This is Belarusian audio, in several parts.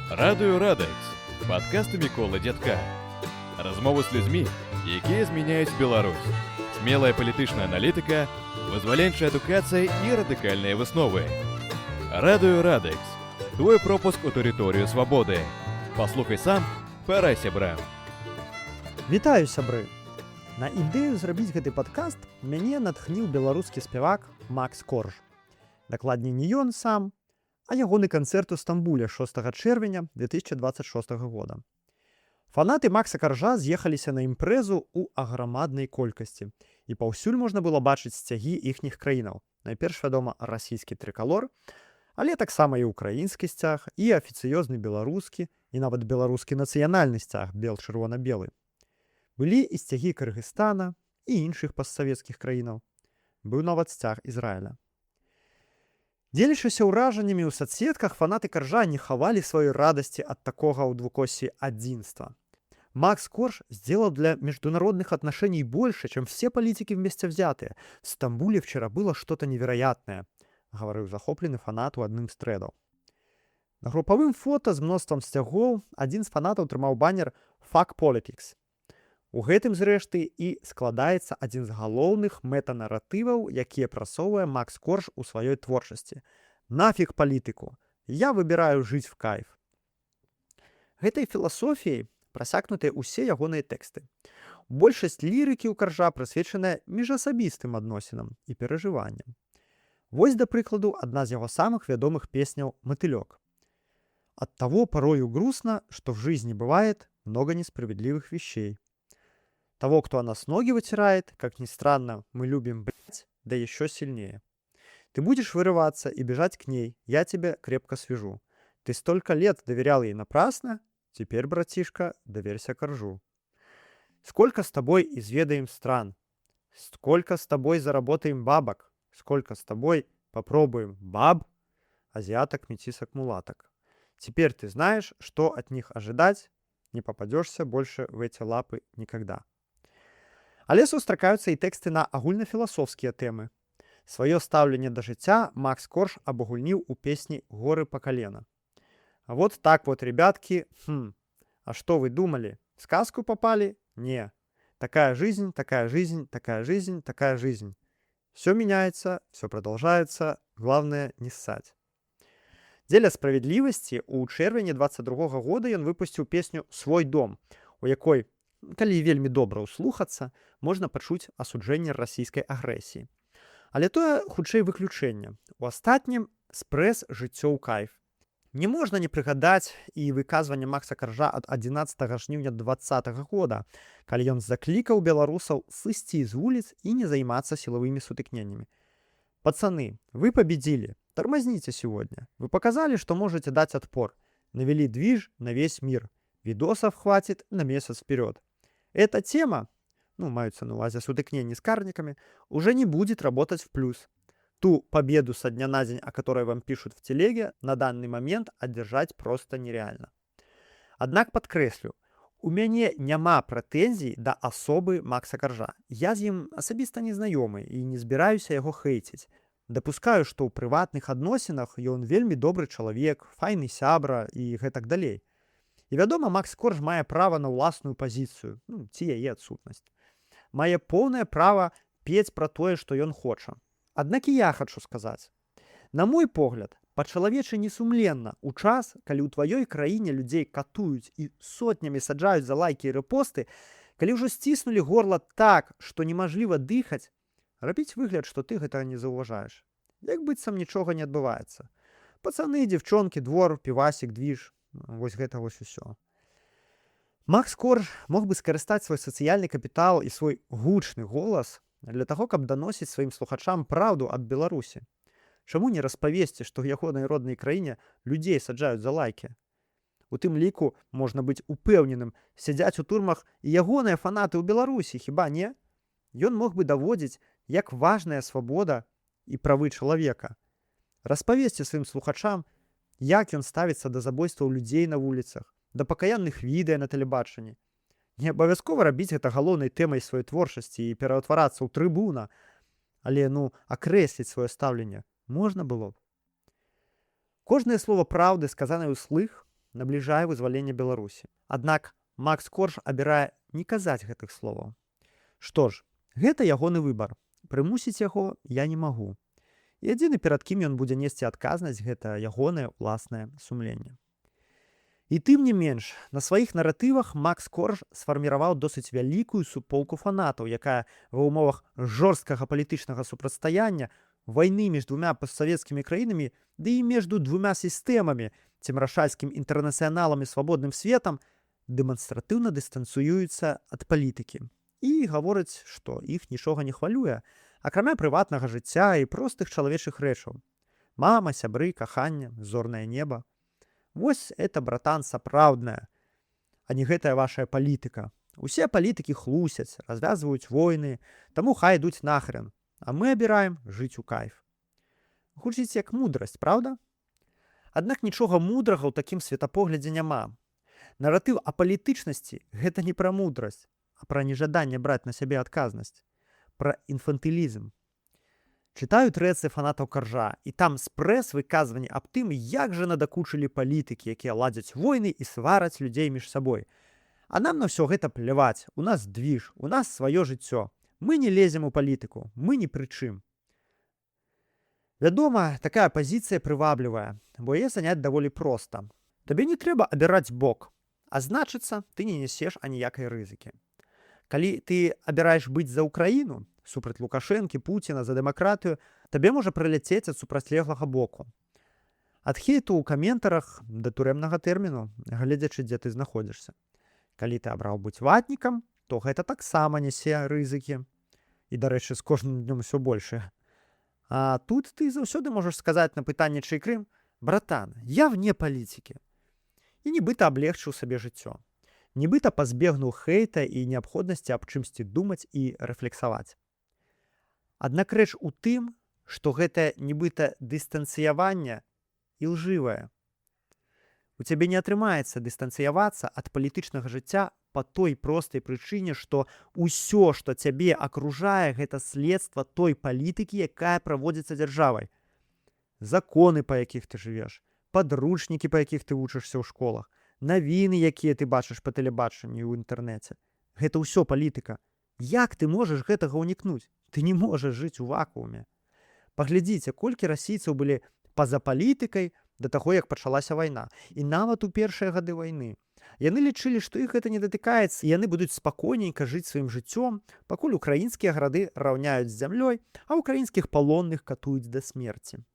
Радыё Радекс. Падкасты Міколы Дзядка. Размовы з людзьмі, якія змяняюць Беларусь. Смелая палітычная аналітыка, вызваленчая адукацыя і радыкальныя высновы. Радыё Радекс. Твой пропуск у тэрыторыю свабоды. Паслухай сам, парай сябрам. Вітаю, сябры! На ідэю зрабіць гэты падкаст мяне натхніў беларускі спявак Макс Корж. Дакладней не ён сам, а ягоны канцэрт у Стамбуле 6 чэрвеня 2026 года. Фанаты Макса Коржа з'ехаліся на імпрэзу ў аграмаднай колькасці, і паўсюль можна было бачыць сцягі іхніх краінаў. Найперш, вядома, расійскі трыкалор, але таксама і ўкраінскі сцяг, і афіцыёзны беларускі, і нават беларускі нацыянальны сцяг бел-чырвона-белы. Былі і сцягі Кыргызстана і іншых постсавецкіх краінаў. Быў нават сцяг Ізраіля. Дзелячыся ўражаннямі ў соцсетках, фанаты Коржа не хавалі сваёй радасці ад такога ў двукоссі адзінства. Макс Корж сделал для международных отношений больше, чем все политики вместе взятые. В Стамбуле вчера было что-то невероятное, говорил захопленный фанат у адным з трэдаў. На групавым фото з мноствам сцягоў адзін з фанатаў трымаў баннер «Fuck Politics». У гэтым, зрэшты, і складаецца адзін з галоўных метанаратываў, якія прасоўвае Макс Корж у сваёй творчасці. «Нафіг палітыку! Я выбіраю жыць в кайф». Гэтай філасофіяй прасякнутыя ўсе ягоныя тэксты. Большасць лірыкі ў Коржа прысвечаная міжасабістым адносінам і перажыванням. Вось, да прыкладу, адна з яго самых вядомых песняў «Мотылёк». «Оттого порою грустно, что в жизни бывает много несправедливых вещей. Того, кто о нас ноги вытирает, как ни странно, мы любим блять, да еще сильнее. Ты будешь вырываться и бежать к ней, я тебя крепко свяжу. Ты столько лет доверял ей напрасно, теперь, братишка, доверься Коржу. Сколько с тобой изведаем стран, сколько с тобой заработаем бабок, сколько с тобой попробуем баб, азиаток, метисок, мулаток. Теперь ты знаешь, что от них ожидать, не попадешься больше в эти лапы никогда». Але сустракаюцца і тэксты на агульнафіласофскія тэмы. Сваё стаўленне да жыцця Макс Корж абагульніў у песні «Горы по колено». А вот так вот, ребятки, а что вы думали? В сказку попали? Не. Такая жизнь, такая жизнь, такая жизнь, такая жизнь. Все меняется, все продолжается, главное не ссать. Дзеля справядлівасці ў чэрвені 22 года ён выпусціў песню «Свой дом», у якой, калі вельмі добра ўслухацца, можна пачуць асуджэнне расійскай агрэсіі. Але тое, хутчэй, выключэнне. У астатнім спрэс жыццё ў кайф. Не можна не прыгадаць і выказванне Макса Коржа ад 11 жніўня 2020 года, калі ён заклікаў беларусаў сысці з вуліц і не займацца сілавымі сутыкненнямі. «Пацаны, вы победили. Тормозните сегодня. Вы показали, что можете дать отпор. Навели движ на весь мир. Видосов хватит на месяц вперед. Эта тема, маются на увазе сутыкнения с карниками, уже не будет работать в плюс. Ту победу со дня на день, о которой вам пишут в телеге, на данный момент одержать просто нереально. Аднак падкрэслю, у мяне няма прэтэнзій да асобы Макса Коржа. Я з ім асабіста не знаёмы і не збіраюся яго хейціць. Дапускаю, што ў прыватных адносінах ён вельмі добры чалавек, файны сябра і гэтак далей. І, вядома, Макс Корж мае права на ўласную пазіцыю, ці яе адсутнасць. Мае поўнае права пець пра тое, што ён хоча. Аднак і я хачу сказаць. На мой погляд, па-чалавечы несумленна у час, калі ў тваёй краіне людзей катуюць і сотнямі саджаюць за лайкі і рэпосты, калі ўжо сціснулі горла так, што немажліва дыхаць, рабіць выгляд, што ты гэтага не заўважаеш. Як быццам нічога не адбываецца. Пацаны, дзяўчонкі, двор, півасік, двіж. Вось гэта вось усё. Макс Корж мог бы скарыстаць свой сацыяльны капітал і свой гучны голас для таго, каб даносіць сваім слухачам праўду ад Беларусі. Чаму не распавесці, што ў ягонай роднай краіне людзей саджаюць за лайкі? У тым ліку можна быць упэўненым, сядзяць у турмах і ягоныя фанаты ў Беларусі, хіба не? Ён мог бы даводзіць, як важная свабода і правы чалавека. Распавесці сваім слухачам, як ён ставіцца да забойстваў людзей на вуліцах, да пакаянных відэа на тэлебачанні. Не абавязкова рабіць гэта галоўнай тэмай сваёй творчасці і пераўтварацца ў трыбуна, але, акрэсліць сваё стаўленне можна было б. Кожнае слово праўды, сказанае ўслых, набліжае вызваленне Беларусі. Аднак Макс Корж абірае не казаць гэтых словаў. Што ж, гэта ягоны выбар. Прымусіць яго я не магу. І адзіны, перад кім ён будзе несці адказнасць, гэта ягонае ўласнае сумленне. І тым не менш, на сваіх наратывах Макс Корж сфарміраваў досыць вялікую суполку фанатаў, якая ва ўмовах жорсткага палітычнага супрацьстаяння, вайны між двумя постсавецкімі краінамі, ды і міжду двумя сістэмамі, ці маршальскім інтэрнацыяналам і свабодным светам, дэманстратыўна дыстанцыююцца ад палітыкі. І гавораць, што іх нічога не хвалюе, акрамя прыватнага жыцця і простых чалавечых рэчаў. Мама, сябры, каханне, зорнае неба. Вось это, братан, сапраўднае, а не гэтая вашая палітыка. Усе палітыкі хлусяць, развязваюць войны, таму хай ідуць нахрен, а мы абіраем жыць у кайф. Гучыць як мудрасць, праўда? Аднак нічога мудрага ў такім светапоглядзе няма. Наратыў апалітычнасці – гэта не пра мудрасць, а пра нежаданне браць на сябе адказнасць, пра інфантылізм. Чытаю трэцы фанатаў Каржа, і там спрэс выказванні аб тым, як жа надакучылі палітыкі, якія ладзяць войны і свараць людзей між сабой. А нам на ўсё гэта пляваць, у нас двіж, у нас сваё жыццё. Мы не лезем у палітыку, мы ні пры чым. Вядома, такая пазіцыя прываблівая, бо яе заняць даволі проста. Табе не трэба абіраць бок, а значыцца, ты не нясеш аніякай рызыкі. Калі ты абіраеш быць за Украіну, супраць Лукашэнкі, Пуціна, за дэмакратыю, табе можа прыляцець ад супрацьлеглага боку. Ад хейту ў каментарах да турэмнага тэрміну, гледзячы, дзе ты знаходзішся. Калі ты абраў быць ватнікам, то гэта таксама нясе рызыкі. І, дарэчы, з кожным днём усё большае. А тут ты заўсёды можаш сказаць на пытанне чайкрым: «Братан, я вне палітыкі». І нібыта аблегчыў сабе жыццё. Нібыта пазбегнуў хейта і неабходнасці аб чымсьці думаць і рэфлексаваць. Аднак рэч у тым, што гэтае нібыта дыстанцыяванне ілжывае. У цябе не атрымаецца дыстанцыявацца ад палітычнага жыцця па той простай прычыне, што ўсё, што цябе акружае, гэта следства той палітыкі, якая праводзіцца дзяржавай. Законы, па якіх ты жывеш, падручнікі, па якіх ты вучышся ў школах, навіны, якія ты бачыш па тэлебачанні і ў інтэрнэце. Гэта ўсё палітыка. Як ты можаш гэтага ўнікнуць? Ты не можаш жыць у вакууме. Паглядзіце, колькі расійцаў былі па-за палітыкай да таго, як пачалася вайна. І нават у першыя гады вайны. Яны лічылі, што іх гэта не датыкаецца, і яны будуць спакойненька жыць сваім жыццём, пакуль украінскія гарады раўняюць з зямлёй, а ўкраінскіх палонных катуюць да смерці.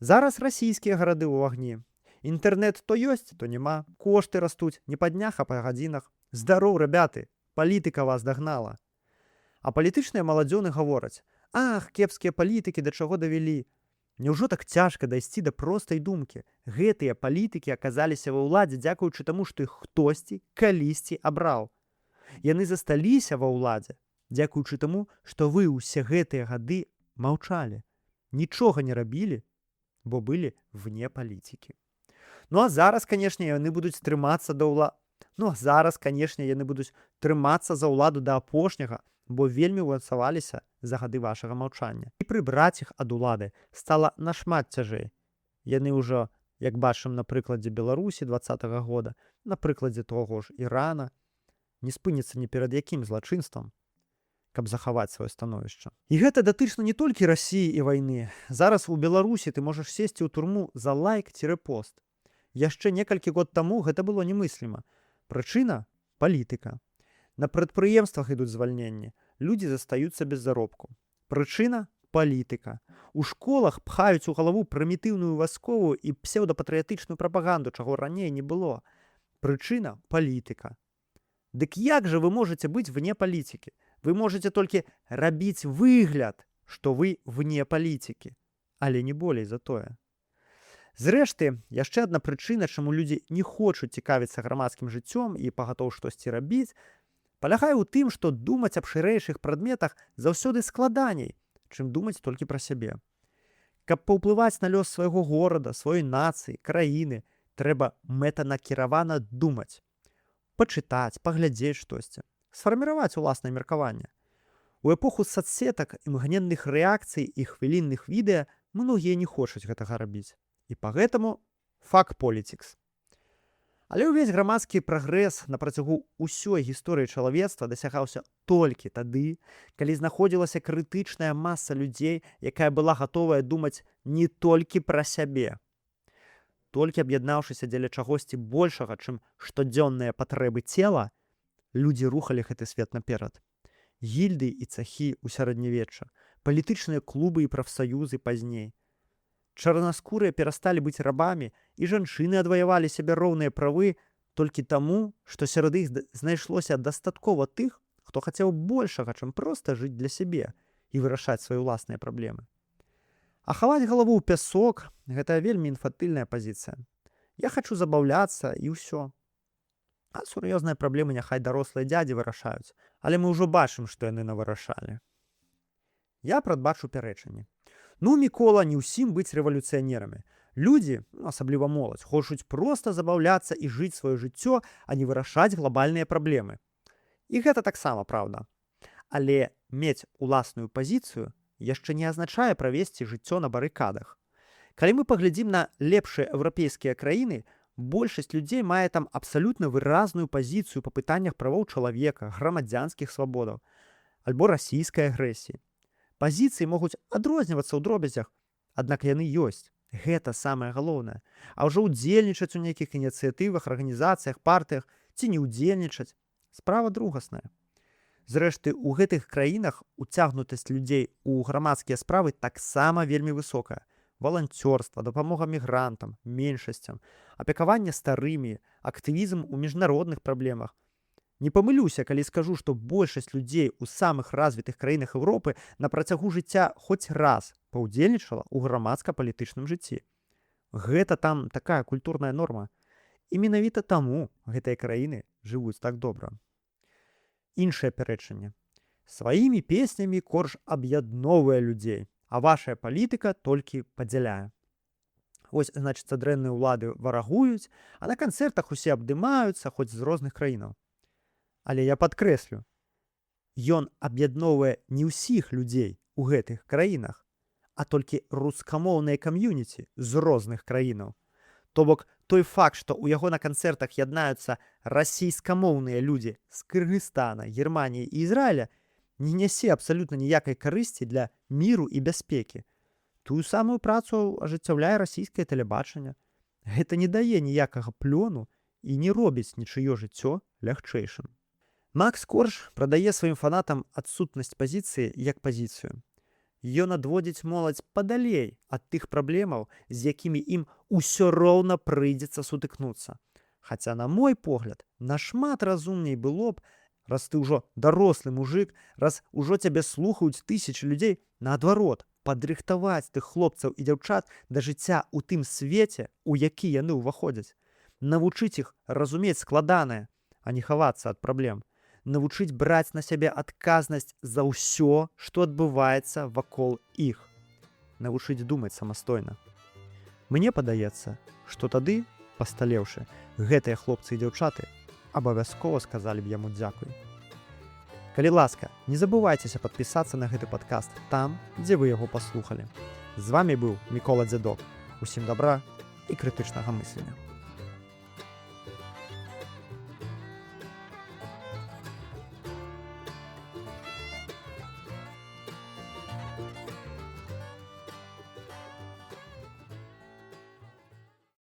Зараз расійскія гарады ў агні. Інтэрнэт то ёсць, то няма. Кошты растуць не па днях, а па гадзінах. Здароў, рабяты, палітыка вас дагнала. А палітычныя маладзёны гавораць: «Ах, кепскія палітыкі да чаго давялі». Няўжо так цяжка дайсці да простай думкі? Гэтыя палітыкі аказаліся ва ўладзе дзякуючы таму, што іх хтосьці калісьці абраў. Яны засталіся ва ўладзе дзякуючы таму, што вы ўсе гэтыя гады маўчалі, нічога не рабілі, бо былі вне палітыкі. Ну а зараз, канешне, яны будуць трымацца за ўладу да апошняга, бо вельмі ўмацаваліся за гады вашага маўчання. І прыбраць іх ад улады стала нашмат цяжэй. Яны ўжо, як бачым на прыкладзе Беларусі 2020 года, на прыкладзе того ж Ірана, не спыніцца ні перад якім злачынствам, каб захаваць сваё становішча. І гэта датычна не толькі Расіі і вайны. Зараз у Беларусі ты можаш сесці ў турму за лайк-пост. Яшчэ некалькі год таму гэта было немысліма. Прычына – палітыка. На прадпрыемствах ідуць звальненні, людзі застаюцца без заробку. Прычына – палітыка. У школах пхаюць у галаву прымітыўную васковую і псеўдапатрыятычную прапаганду, чаго раней не было. Прычына – палітыка. Дык як жа вы можаце быць вне палітыкі? Вы можаце толькі рабіць выгляд, што вы вне палітыкі, але не болей за тое. Зрэшты, яшчэ адна прычына, чаму людзі не хочуць цікавіцца грамадскім жыццём і пагатоў штосьці рабіць, палягае ў тым, што думаць аб шырэйшых прадметах заўсёды складаней, чым думаць толькі пра сябе. Каб паўплываць на лёс свайго горада, сваёй нацыі, краіны, трэба мэтанакіравана думаць. Пачытаць, паглядзець штосьці, сфарміраваць уласнае меркаванне. У эпоху соцсетак, імгненных рэакцый і хвілінных відэа многія не хочуць гэтага рабіць. І па гэтаму fuck politics. Але ўвесь грамадскі прагрэс на працягу ўсёй гісторыі чалавецтва дасягаўся толькі тады, калі знаходзілася крытычная маса людзей, якая была гатовая думаць не толькі пра сябе. Толькі аб'яднаўшыся дзеля чагосьці большага, чым штодзённыя патрэбы цела, людзі рухалі гэты свет наперад. Гільдыі і цахі ў сярэднявечча, палітычныя клубы і прафсаюзы пазней. Чарнаскурыя перасталі быць рабамі, і жанчыны адваявалі сябе роўныя правы толькі таму, што сярод іх знайшлося дастаткова тых, хто хацеў большага, чым проста жыць для сябе і вырашаць свае ўласныя праблемы. А хаваць галаву ў пясок – гэта вельмі інфантыльная пазіцыя. Я хачу забаўляцца і ўсё. А сур'ёзныя праблемы няхай дарослыя дзядзі вырашаюць, але мы ўжо бачым, што яны навырашалі. Я прадбачу пярэчанні. Ну, Мікола, не ўсім быць рэвалюцыянерамі. Людзі, асабліва моладзь, хочуць проста забаўляцца і жыць сваё жыццё, а не вырашаць глобальныя праблемы. І гэта таксама праўда. Але мець уласную пазіцыю яшчэ не азначае правесці жыццё на барыкадах. Калі мы паглядзім на лепшыя еўрапейскія краіны, большасць людзей мае там абсалютна выразную пазіцыю па пытаннях правоў чалавека, грамадзянскіх свабодаў альбо расійскай агрэсіі. Пазіцыі могуць адрознівацца ў дробязях, аднак яны ёсць. Гэта самае галоўнае. А ўжо ўдзельнічаць у нейкіх ініцыятывах, арганізацыях, партыях ці не ўдзельнічаць – справа другасная. Зрэшты, у гэтых краінах уцягнутасць людзей у грамадскія справы таксама вельмі высокая. Валанцёрства, дапамога мігрантам, меншасцям, апекаванне старымі, актывізм у міжнародных праблемах. Не памылюся, калі скажу, што большасць людзей у самых развітых краінах Еўропы на працягу жыцця хоць раз паўдзельнічала ў грамадска-палітычным жыцці. Гэта там такая культурная норма. І менавіта таму гэтыя краіны жывуць так добра. Іншае пярэчанне. Сваімі песнямі корж аб'ядноўвае людзей, а вашая палітыка толькі падзяляе. Вось, значыцца, дрэнныя ўлады варагуюць, а на канцэртах усе абдымаюцца, хоць з розных краінаў. Але я падкрэслю, ён аб'ядноўвае не ўсіх людзей у гэтых краінах, а толькі рускамоўныя кам'юніці з розных краінаў. То бок, той факт, што ў яго на канцэртах яднаюцца расійскамоўныя людзі з Кыргызстана, Германіі і Ізраіля, не нясе абсалютна ніякай карысці для міру і бяспекі. Тую самую працу ажыццяўляе расійскае тэлебачанне. Гэта не дае ніякага плёну і не робіць нічыё жыццё лягчэйшым. Макс Корж прадае сваім фанатам адсутнасць пазіцыі як пазіцыю. Ён адводзіць моладзь падалей ад тых праблемаў, з якімі ім усё роўна прыйдзецца сутыкнуцца. Хаця, на мой погляд, нашмат разумней было б, раз ты ўжо дарослы мужык, раз ужо цябе слухаюць тысячы людзей, наадварот, падрыхтаваць тых хлопцаў і дзяўчат да жыцця ў тым свеце, у які яны ўваходзяць. Навучыць іх разумець складанае, а не хавацца ад праблем. Навучыць браць на сябе адказнасць за ўсё, што адбываецца вакол іх. Навучыць думаць самастойна. Мне падаецца, што тады, пасталеўшы, гэтыя хлопцы і дзяўчаты абавязкова сказалі б яму дзякуй. Калі ласка, не забывайцеся падпісацца на гэты падкаст там, дзе вы яго паслухалі. З вамі быў Мікола Дзядок. Усім дабра і крытычнага мыслення.